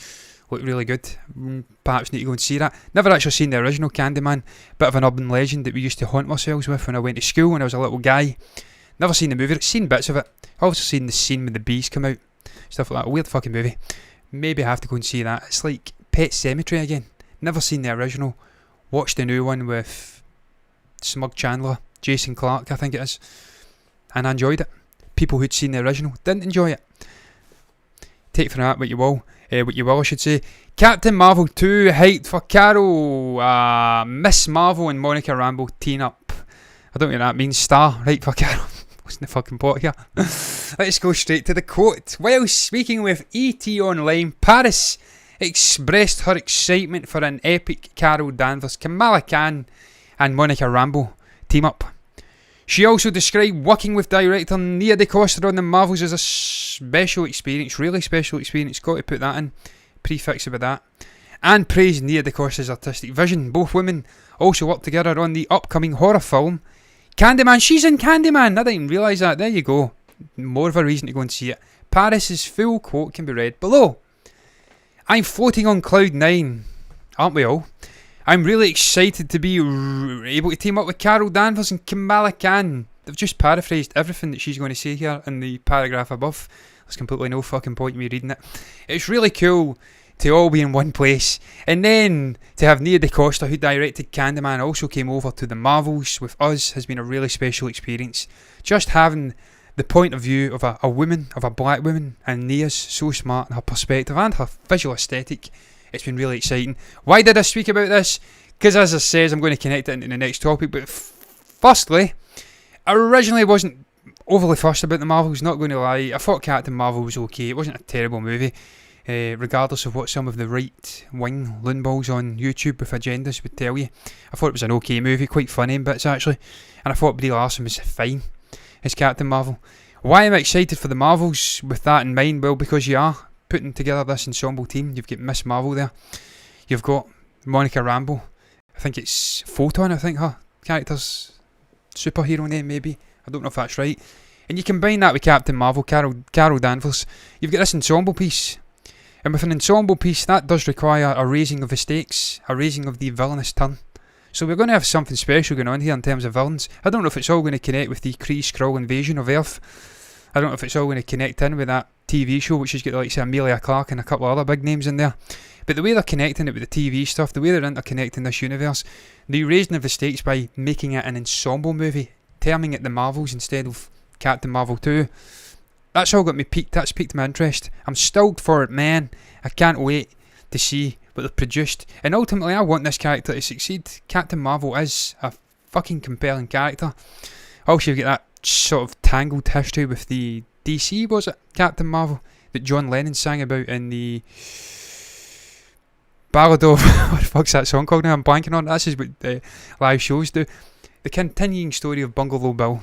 Looked really good. Perhaps need to go and see that. Never actually seen the original Candyman. Bit of an urban legend that we used to haunt ourselves with when I went to school when I was a little guy. Never seen the movie. Seen bits of it. Also seen the scene when the bees come out. Stuff like that. A weird fucking movie. Maybe I have to go and see that. It's like Pet Sematary again. Never seen the original. Watched the new one with Smug Chandler, Jason Clarke, I think it is. And I enjoyed it. People who'd seen the original didn't enjoy it. Take from that what you will. I should say. Captain Marvel 2 hyped for Carol. Miss Marvel and Monica Rambeau team up. I don't know what that means. Star, right, for Carol. What's in the fucking pot here? Let's go straight to the quote. While speaking with ET Online, Paris expressed her excitement for an epic Carol Danvers, Kamala Khan and Monica Rambeau team up. She also described working with director Nia DaCosta on the Marvels as a special experience, really special experience, got to put that in, prefix about that, and praised Nia DaCosta's artistic vision. Both women also worked together on the upcoming horror film Candyman. She's in Candyman, I didn't even realise that. There you go, more of a reason to go and see it. Paris's full quote can be read below. I'm floating on cloud 9, aren't we all? I'm really excited to be able to team up with Carol Danvers and Kamala Khan. They've just paraphrased everything that she's going to say here in the paragraph above. There's completely no fucking point in me reading it. It's really cool to all be in one place. And then to have Nia DaCosta, who directed Candyman, also came over to the Marvels with us, has been a really special experience. Just having the point of view of a woman, of a black woman, and Nia's so smart in her perspective and her visual aesthetic. It's been really exciting. Why did I speak about this? Because as I says, I'm going to connect it into the next topic. But firstly, I originally wasn't overly fussed about the Marvels, not going to lie. I thought Captain Marvel was okay. It wasn't a terrible movie. Regardless of what some of the right-wing loonballs on YouTube with agendas would tell you. I thought it was an okay movie, quite funny in bits actually. And I thought Brie Larson was fine as Captain Marvel. Why am I excited for the Marvels with that in mind? Well, because you are putting together this ensemble team. You've got Miss Marvel there. You've got Monica Rambeau. I think it's Photon, I think her character's superhero name maybe. I don't know if that's right. And you combine that with Captain Marvel, Carol Danvers. You've got this ensemble piece. And with an ensemble piece, that does require a raising of the stakes, a raising of the villainous turn. So we're going to have something special going on here in terms of villains. I don't know if it's all going to connect with the Kree-Skrull invasion of Earth. I don't know if it's all going to connect in with that TV show, which has got like say Amelia Clark and a couple of other big names in there. But the way they're connecting it with the TV stuff, the way they're interconnecting this universe, the raising of the stakes by making it an ensemble movie, terming it the Marvels instead of Captain Marvel 2, that's all got me piqued. That's piqued my interest. I'm stoked for it, man. I can't wait to see what they've produced. And ultimately, I want this character to succeed. Captain Marvel is a fucking compelling character. Also, you've got that sort of tangled history with the DC, was it? Captain Marvel, that John Lennon sang about in the Ballad of... what the fuck's that song called now? I'm blanking on it. That's just what live shows do. The continuing story of Bungalow Bill.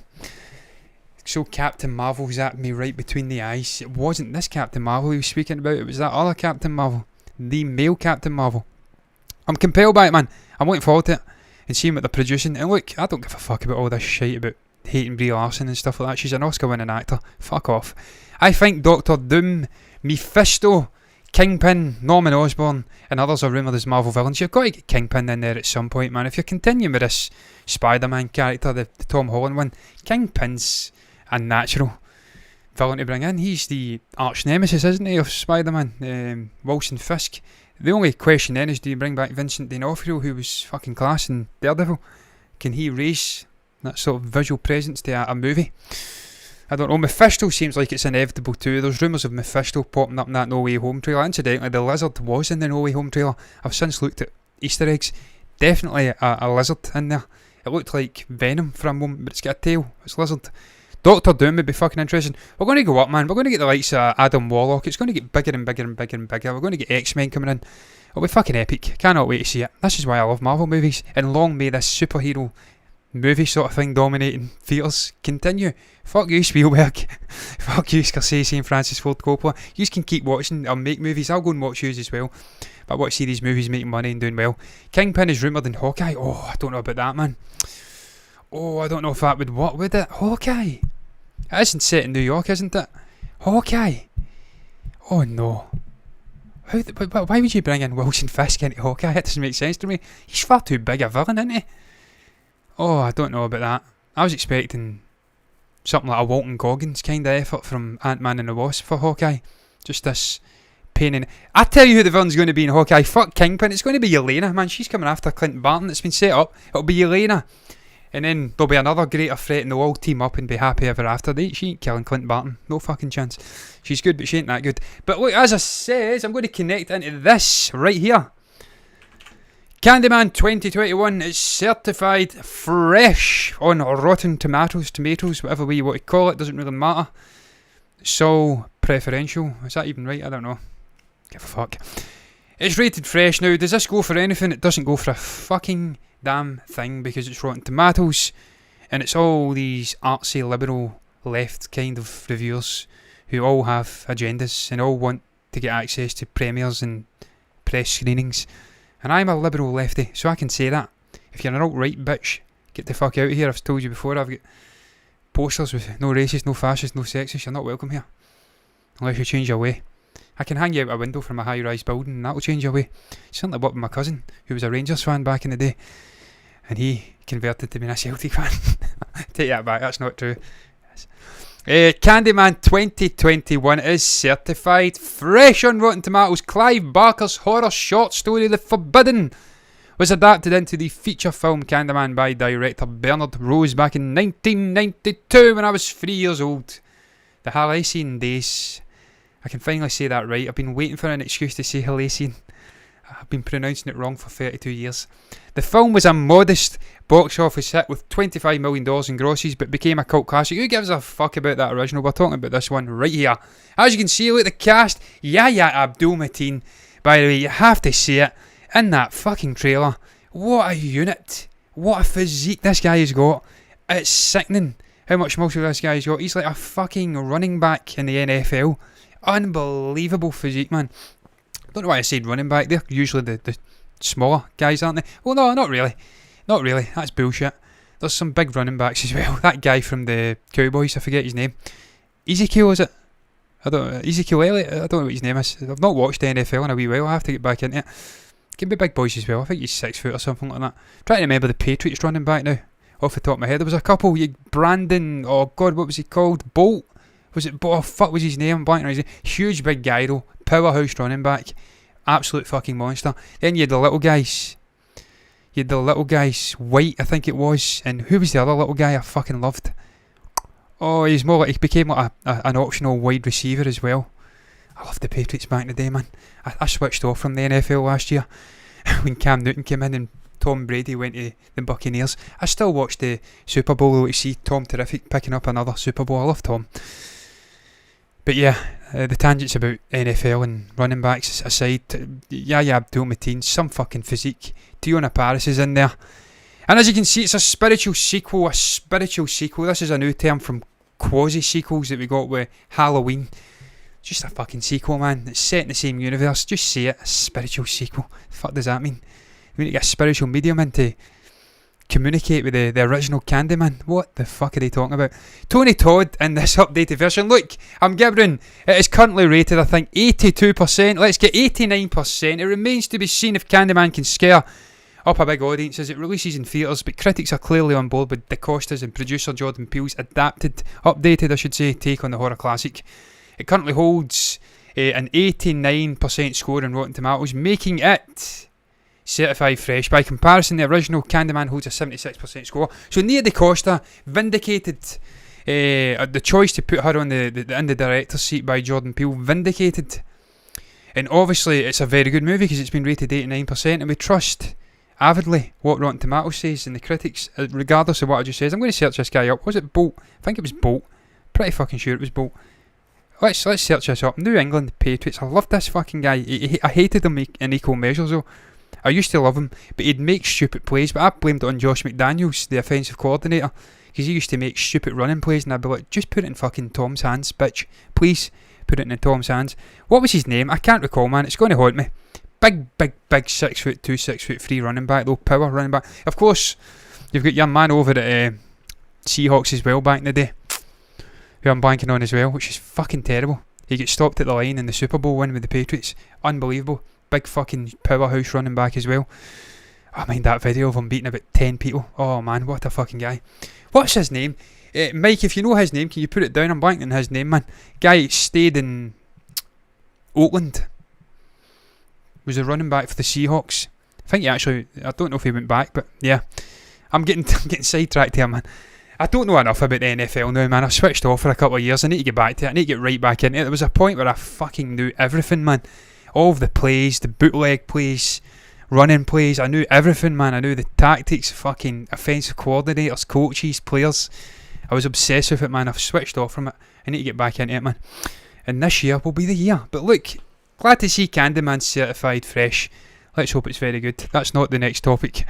So Captain Marvel's at me right between the eyes. It wasn't this Captain Marvel he was speaking about. It was that other Captain Marvel. The male Captain Marvel. I'm compelled by it, man. I'm looking forward to it. And seeing what they're producing. And look, I don't give a fuck about all this shit about hating Brie Larson and stuff like that. She's an Oscar-winning actor. Fuck off. I think Doctor Doom, Mephisto, Kingpin, Norman Osborn, and others are rumoured as Marvel villains. You've got to get Kingpin in there at some point, man. If you're continuing with this Spider-Man character, the Tom Holland one, Kingpin's a natural villain to bring in. He's the arch nemesis, isn't he, of Spider-Man, Wilson Fisk. The only question then is, do you bring back Vincent D'Onofrio, who was fucking class in Daredevil? Can he raise that sort of visual presence to a movie? I don't know. Mephisto seems like it's inevitable too. There's rumours of Mephisto popping up in that No Way Home trailer. Incidentally, the lizard was in the No Way Home trailer. I've since looked at Easter eggs. Definitely a lizard in there. It looked like Venom for a moment, but it's got a tail. It's lizard. Doctor Doom would be fucking interesting. We're going to go up, man. We're going to get the likes of Adam Warlock. It's going to get bigger and bigger and bigger and bigger. We're going to get X-Men coming in. It'll be fucking epic. Cannot wait to see it. This is why I love Marvel movies. And long may this superhero movie sort of thing dominating theatres continue. Fuck you, Spielberg. Fuck you, Scorsese and Francis Ford Coppola. You can keep watching or make movies. I'll go and watch yours as well. But I want to see these movies making money and doing well. Kingpin is rumoured in Hawkeye. Oh, I don't know about that, man. Oh, I don't know if that would work, would it? Hawkeye? It isn't set in New York, isn't it? Hawkeye? Oh no. Why would you bring in Wilson Fisk into Hawkeye? It doesn't make sense to me. He's far too big a villain, isn't he? Oh, I don't know about that. I was expecting something like a Walton Goggins kind of effort from Ant-Man and the Wasp for Hawkeye. Just this pain in... I tell you who the villain's going to be in Hawkeye. Fuck Kingpin. It's going to be Yelena, man. She's coming after Clinton Barton. It's been set up. It'll be Yelena. And then there'll be another greater threat and they'll all team up and be happy ever after. She ain't killing Clinton Barton. No fucking chance. She's good, but she ain't that good. But look, as I says, I'm going to connect into this right here. Candyman 2021 is certified fresh on Rotten Tomatoes, whatever way you want to call it, doesn't really matter. So, preferential, is that even right? I don't know. Give a fuck. It's rated fresh now. Does this go for anything? It doesn't go for a fucking damn thing because it's Rotten Tomatoes and it's all these artsy, liberal, left kind of reviewers who all have agendas and all want to get access to premieres and press screenings. And I'm a liberal lefty, so I can say that. If you're an alt-right bitch, get the fuck out of here. I've told you before, I've got posters with no racist, no fascist, no sexist. You're not welcome here. Unless you change your way. I can hang you out a window from a high-rise building and that'll change your way. Something like what with my cousin, who was a Rangers fan back in the day, and he converted to being a Celtic fan. Take that back, that's not true. Candyman 2021 is certified fresh on Rotten Tomatoes. Clive Barker's horror short story The Forbidden was adapted into the feature film Candyman by director Bernard Rose back in 1992 when I was 3 years old. The halcyon days. I can finally say that right. I've been waiting for an excuse to say halcyon. I've been pronouncing it wrong for 32 years. The film was a modest box office hit with $25 million in grosses, but became a cult classic. Who gives a fuck about that original? We're talking about this one right here. As you can see, look at the cast. Yahya Abdul-Mateen. By the way, you have to see it. In that fucking trailer. What a unit. What a physique this guy has got. It's sickening how much muscle this guy's got. He's like a fucking running back in the NFL. Unbelievable physique, man. Don't know why I said running back. They're usually the smaller guys, aren't they? Well, no, not really. Not really. That's bullshit. There's some big running backs as well. That guy from the Cowboys, I forget his name. Ezekiel, is it? I don't know. Ezekiel Elliott? I don't know what his name is. I've not watched the NFL in a wee while. I have to get back into it. Can be big boys as well. I think he's 6 foot or something like that. I'm trying to remember the Patriots running back now. Off the top of my head. There was a couple. Brandon, oh god, what was he called? Bolt? Was it Bolt? Oh fuck was his name? I'm blanking on his name. Huge big guy though. Powerhouse running back. Absolute fucking monster. Then you had the little guys. White, I think it was. And who was the other little guy I fucking loved? Oh, he's more like, he became like an optional wide receiver as well. I loved the Patriots back in the day, man. I switched off from the NFL last year when Cam Newton came in and Tom Brady went to the Buccaneers. I still watch the Super Bowl though to see Tom Terrific picking up another Super Bowl. I love Tom. But yeah, the tangents about NFL and running backs aside, Yahya Abdul-Mateen, some fucking physique. Tiona Paris is in there. And as you can see, it's a spiritual sequel. This is a new term from quasi-sequels that we got with Halloween. Just a fucking sequel, man. It's set in the same universe. Just say it. A spiritual sequel. The fuck does that mean? We need to get a spiritual medium in to communicate with the original Candyman. What the fuck are they talking about? Tony Todd in this updated version. Look, I'm gibbering. It is currently rated, I think, 82%. Let's get 89%. It remains to be seen if Candyman can scare up a big audience as it releases in theatres, but critics are clearly on board with DaCosta's and producer Jordan Peele's updated take on the horror classic. It currently holds an 89% score on Rotten Tomatoes, making it certified fresh. By comparison, the original Candyman holds a 76% score. So Nia DaCosta vindicated the choice to put her on in the director's seat by Jordan Peele. Vindicated. And obviously, it's a very good movie because it's been rated 89%, and we trust avidly what Rotten Tomatoes says and the critics, regardless of what I just said. I'm going to search this guy up. Was it Bolt? I think it was Bolt. Pretty fucking sure it was Bolt. Let's search this up. New England Patriots. I love this fucking guy. I hated him in equal measures though. I used to love him, but he'd make stupid plays. But I blamed it on Josh McDaniels, the offensive coordinator, because he used to make stupid running plays, and I'd be like, just put it in fucking Tom's hands, bitch. Please put it in Tom's hands. What was his name? I can't recall, man. It's going to haunt me. Big 6'2", 6'3" running back though. Power running back. Of course, you've got your man over at Seahawks as well back in the day, who I'm banking on as well, which is fucking terrible. He gets stopped at the line in the Super Bowl win with the Patriots. Unbelievable. Big fucking powerhouse running back as well. I mind that video of him beating about 10 people. Oh man, what a fucking guy. What's his name? Mike, if you know his name, can you put it down? I'm blanking on his name, man. Guy stayed in Oakland. Was a running back for the Seahawks. I think he actually, I don't know if he went back, but yeah. I'm getting sidetracked here, man. I don't know enough about the NFL now, man. I've switched off for a couple of years. I need to get back to it. I need to get right back into it. There was a point where I fucking knew everything, man. All of the plays, the bootleg plays, running plays. I knew everything, man. I knew the tactics, fucking offensive coordinators, coaches, players. I was obsessed with it, man. I've switched off from it. I need to get back into it, man. And this year will be the year. But look, glad to see Candyman certified fresh. Let's hope it's very good. That's not the next topic.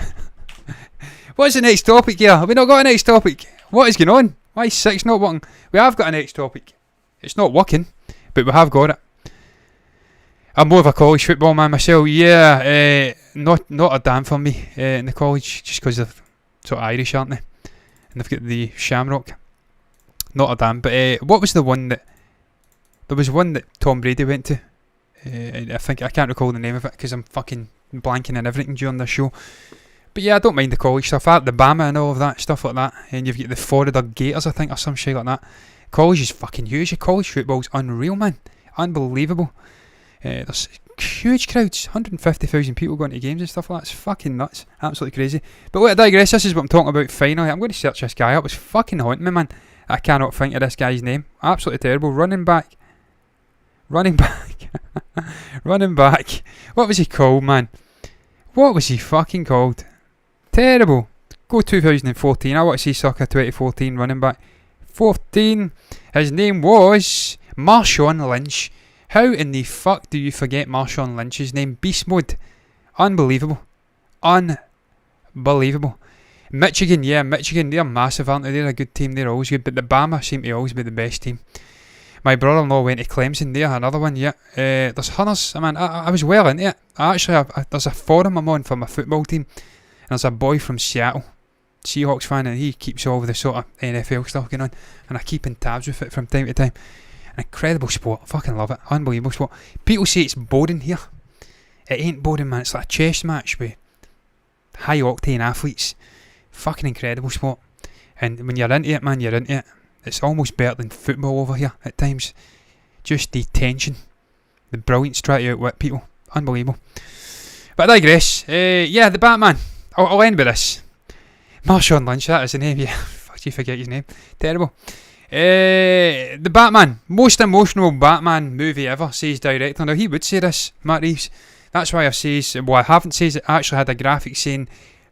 What's the next topic here? Have we not got a next topic? What is going on? Why is 6 not working? We have got a next topic. It's not working, but we have got it. I'm more of a college football man myself. Yeah, not a damn for me in the college, just because they're sort of Irish, aren't they? And they've got the Shamrock. Not a damn. But what was the one that... There was one that Tom Brady went to. I think I can't recall the name of it because I'm fucking blanking and everything during this show. But yeah, I don't mind the college stuff. The Bama and all of that stuff like that. And you've got the Florida Gators, I think, or some shit like that. College is fucking huge. College football's unreal, man. Unbelievable. There's huge crowds, 150,000 people going to games and stuff like that. It's fucking nuts. Absolutely crazy. But wait, I digress. This is what I'm talking about finally. I'm going to search this guy up. It's fucking haunting me, man. I cannot think of this guy's name. Absolutely terrible. Running back. Running back. What was he called, man? What was he fucking called? Terrible. Go 2014. I want to see Soccer 2014 running back. 14. His name was Marshawn Lynch. How in the fuck do you forget Marshawn Lynch's name? Beast Mode. Unbelievable. Unbelievable. Michigan, yeah, Michigan, they're massive, aren't they? They're a good team, they're always good. But the Bama seem to always be the best team. My brother-in-law went to Clemson, there, another one, yeah. There's Hunters, I was well into it. There's a forum I'm on for my football team. And there's a boy from Seattle, Seahawks fan, and he keeps all the sort of NFL stuff going on. And I keep in tabs with it from time to time. An incredible sport, I fucking love it. Unbelievable sport. People say it's boring here. It ain't boring, man. It's like a chess match with high octane athletes. Fucking incredible sport. And when you're into it, man, you're into it. It's almost better than football over here at times. Just the tension, the brilliance trying to outwit people. Unbelievable. But I digress. Yeah, the Batman. I'll end with this. Marshawn Lynch, that is the name. Yeah, fuck you forget his name. Terrible. The Batman. Most emotional Batman movie ever, says director. Now, he would say this, Matt Reeves. That's why I says, well, I haven't says it. I actually had a graphic saying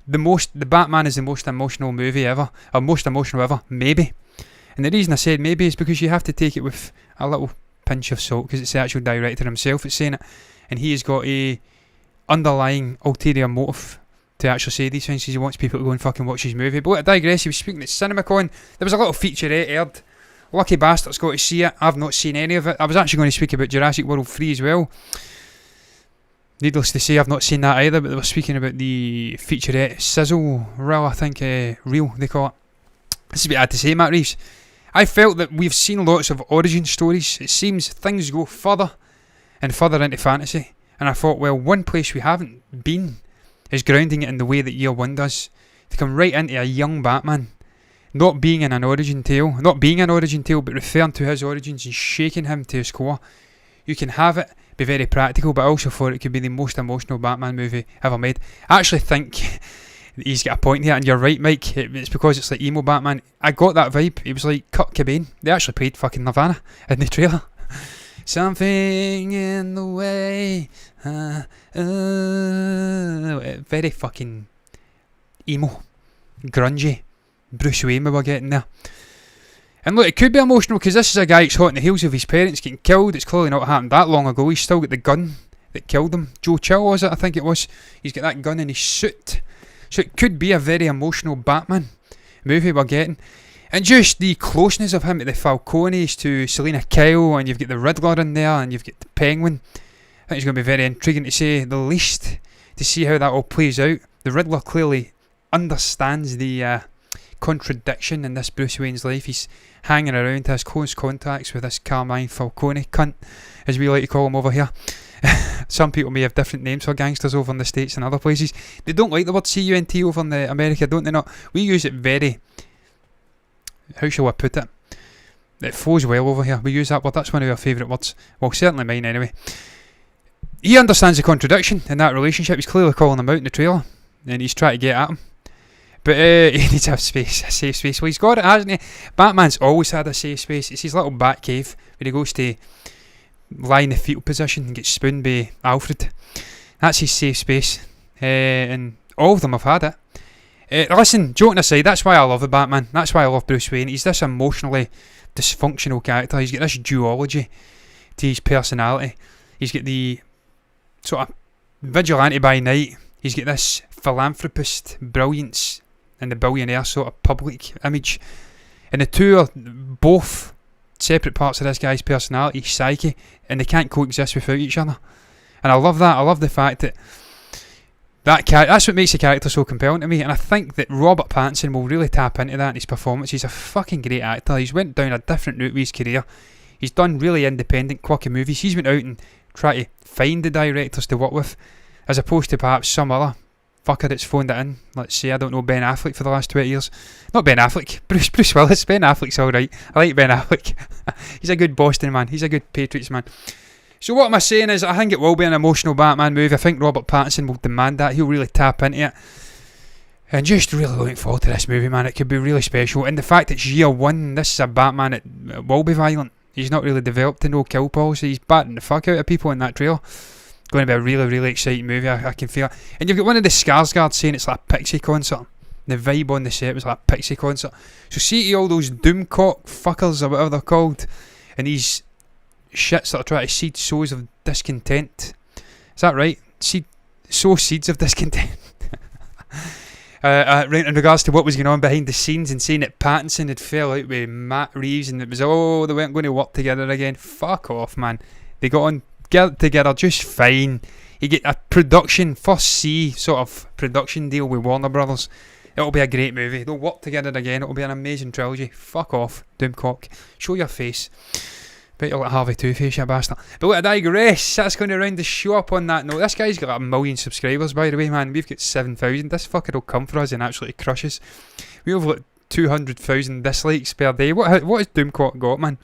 the Batman is the most emotional movie ever, or most emotional ever, maybe. And the reason I said maybe is because you have to take it with a little pinch of salt, because it's the actual director himself that's saying it, and he has got a underlying ulterior motive to actually say these things, because he wants people to go and fucking watch his movie. But I digress. He was speaking at CinemaCon. There was a little featurette aired. Lucky bastards got to see it. I've not seen any of it. I was actually going to speak about Jurassic World 3 as well. Needless to say, I've not seen that either, but they were speaking about the featurette Sizzle Reel, I think, Reel they call it. This is what I had to say, Matt Reeves. I felt that we've seen lots of origin stories. It seems things go further and further into fantasy. And I thought, well, one place we haven't been is grounding it in the way that Year One does. To come right into a young Batman, not being an origin tale, but referring to his origins and shaking him to his core. You can have it be very practical, but I also thought it could be the most emotional Batman movie ever made. I actually think he's got a point here, and you're right, Mike. It's because it's like emo Batman. I got that vibe. It was like Kurt Cobain. They actually played fucking Nirvana in the trailer. Something in the way. Very fucking emo, grungy. Bruce Wayne we were getting there. And look, it could be emotional because this is a guy that's hot on the heels of his parents getting killed. It's clearly not happened that long ago. He's still got the gun that killed him. Joe Chill was it? I think it was. He's got that gun in his suit. So it could be a very emotional Batman movie we're getting. And just the closeness of him to the Falcones, to Selena Kyle, and you've got the Riddler in there, and you've got the Penguin. I think it's going to be very intriguing to say the least, to see how that all plays out. The Riddler clearly understands the contradiction in this Bruce Wayne's life. He's hanging around, has close contacts with this Carmine Falcone cunt, as we like to call him over here. Some people may have different names for gangsters over in the States and other places. They don't like the word CUNT over in America, don't they not? We use it very, how shall I put it? It flows well over here. We use that word. That's one of our favourite words. Well, certainly mine anyway. He understands the contradiction in that relationship. He's clearly calling him out in the trailer, and he's trying to get at him. But he needs to have space, a safe space. Well, he's got it, hasn't he? Batman's always had a safe space. It's his little bat cave where he goes to lie in the fetal position and get spooned by Alfred. That's his safe space. And all of them have had it. Listen, joking aside, that's why I love the Batman. That's why I love Bruce Wayne. He's this emotionally dysfunctional character. He's got this duology to his personality. He's got the sort of vigilante by night. He's got this philanthropist brilliance and the billionaire sort of public image. And the two are both separate parts of this guy's personality, psyche, and they can't coexist without each other. And I love that. I love the fact that that's what makes the character so compelling to me. And I think that Robert Pattinson will really tap into that in his performance. He's a fucking great actor. He's went down a different route with his career. He's done really independent, quirky movies. He's went out and try to find the directors to work with, as opposed to perhaps some other fucker that's phoned it in. Let's say, I don't know, Ben Affleck for the last 20 years. Not Ben Affleck, Bruce Willis. Ben Affleck's alright. I like Ben Affleck. He's a good Boston man. He's a good Patriots man. So what am I saying is, I think it will be an emotional Batman movie. I think Robert Pattinson will demand that. He'll really tap into it. And just really looking forward to this movie, man. It could be really special. And the fact it's year one, this is a Batman that will be violent. He's not really developed a no-kill policy. He's batting the fuck out of people in that trailer. Going to be a really, really exciting movie. I can feel it. And you've got one of the Skarsgård saying it's like a Pixie concert. The vibe on the set was like a Pixie concert. So see to all those Doomcock fuckers or whatever they're called, and these shits that are trying to seed sows of discontent. Is that right? Sow seeds of discontent. In regards to what was going on behind the scenes, and saying that Pattinson had fell out with Matt Reeves and it was, oh, they weren't going to work together again. Fuck off, man. They got on together just fine. You get a production, first C sort of production deal with Warner Brothers. It'll be a great movie. They'll work together again. It'll be an amazing trilogy. Fuck off, Doomcock. Show your face. Bet you're like Harvey Two-Face, you bastard. But look, I digress. That's going to round the show up on that note. This guy's got like 1 million subscribers, by the way, man. We've got 7,000. This fucker will come for us and absolutely crush us. We have like 200,000 dislikes per day. What has Doomcock got, man?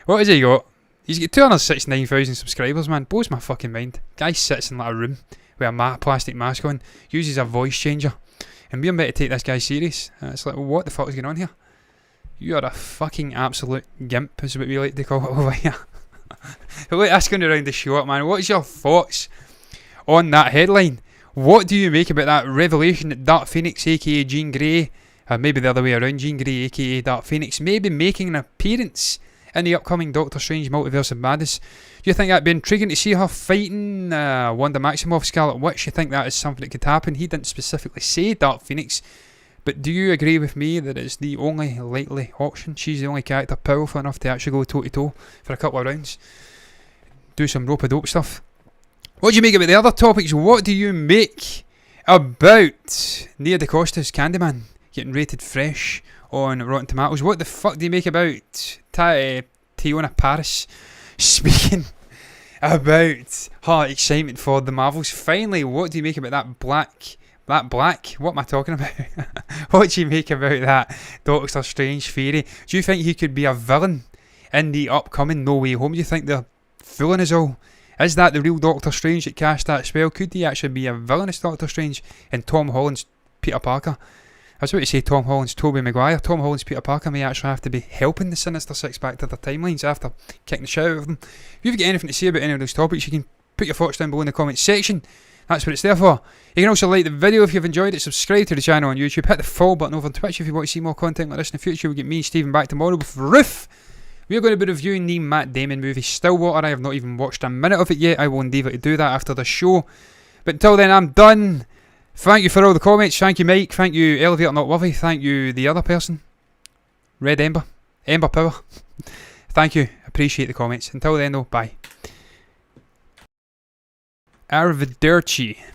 What has he got? He's got 269,000 subscribers, man. Blows my fucking mind. Guy sits in like a room with a plastic mask on, uses a voice changer, and we're about to take this guy serious. It's like, what the fuck is going on here? You are a fucking absolute gimp, is what we like to call it over here. Look, that's going to round the show up, man. What's your thoughts on that headline? What do you make about that revelation that Dark Phoenix, aka Jean Grey, maybe the other way around, Jean Grey, aka Dark Phoenix, may be making an appearance in the upcoming Doctor Strange Multiverse of Madness? Do you think that'd be intriguing to see her fighting Wanda Maximoff, Scarlet Witch? You think that is something that could happen? He didn't specifically say Dark Phoenix, but do you agree with me that it's the only likely option? She's the only character powerful enough to actually go toe-to-toe for a couple of rounds. Do some rope-a-dope stuff. What do you make about the other topics? What do you make about Nia DaCosta's Candyman getting rated fresh on Rotten Tomatoes? What the fuck do you make about Tiona Paris speaking about her excitement for the Marvels? Finally, what do you make about that black? What am I talking about? What do you make about that Doctor Strange theory? Do you think he could be a villain in the upcoming No Way Home? Do you think they're fooling us all? Is that the real Doctor Strange that cast that spell? Could he actually be a villainous Doctor Strange and Tom Holland's Peter Parker? I was about to say Tom Holland's Tobey Maguire. Tom Holland's Peter Parker may actually have to be helping the Sinister Six back to their timelines after kicking the shit out of them. If you've got anything to say about any of those topics, you can put your thoughts down below in the comments section. That's what it's there for. You can also like the video if you've enjoyed it, subscribe to the channel on YouTube, hit the follow button over on Twitch if you want to see more content like this in the future. We'll get me and Stephen back tomorrow with Roof. We are going to be reviewing the Matt Damon movie Stillwater. I have not even watched a minute of it yet. I will endeavour to do that after the show. But until then, I'm done. Thank you for all the comments. Thank you, Mike. Thank you, Elevator Not Worthy. Thank you, the other person. Red Ember. Ember Power. Thank you. Appreciate the comments. Until then, though, bye. Arrivederci. Thank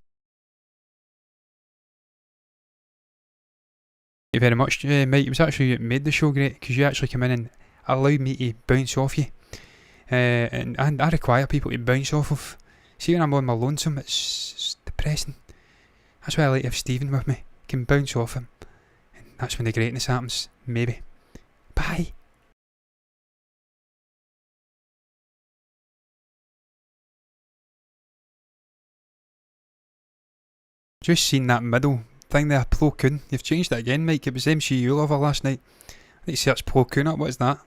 you very much, Mike. It was actually you made the show great because you actually come in and allowed me to bounce off you. And I require people to bounce off of. See, when I'm on my lonesome, it's depressing. That's why I like to have Stephen with me. I can bounce off him. And that's when the greatness happens. Maybe. Bye. Just seen that middle thing there, Plo Koon. You've changed it again, Mike. It was MCU Lover last night. I need to search Plo Koon up. What is that?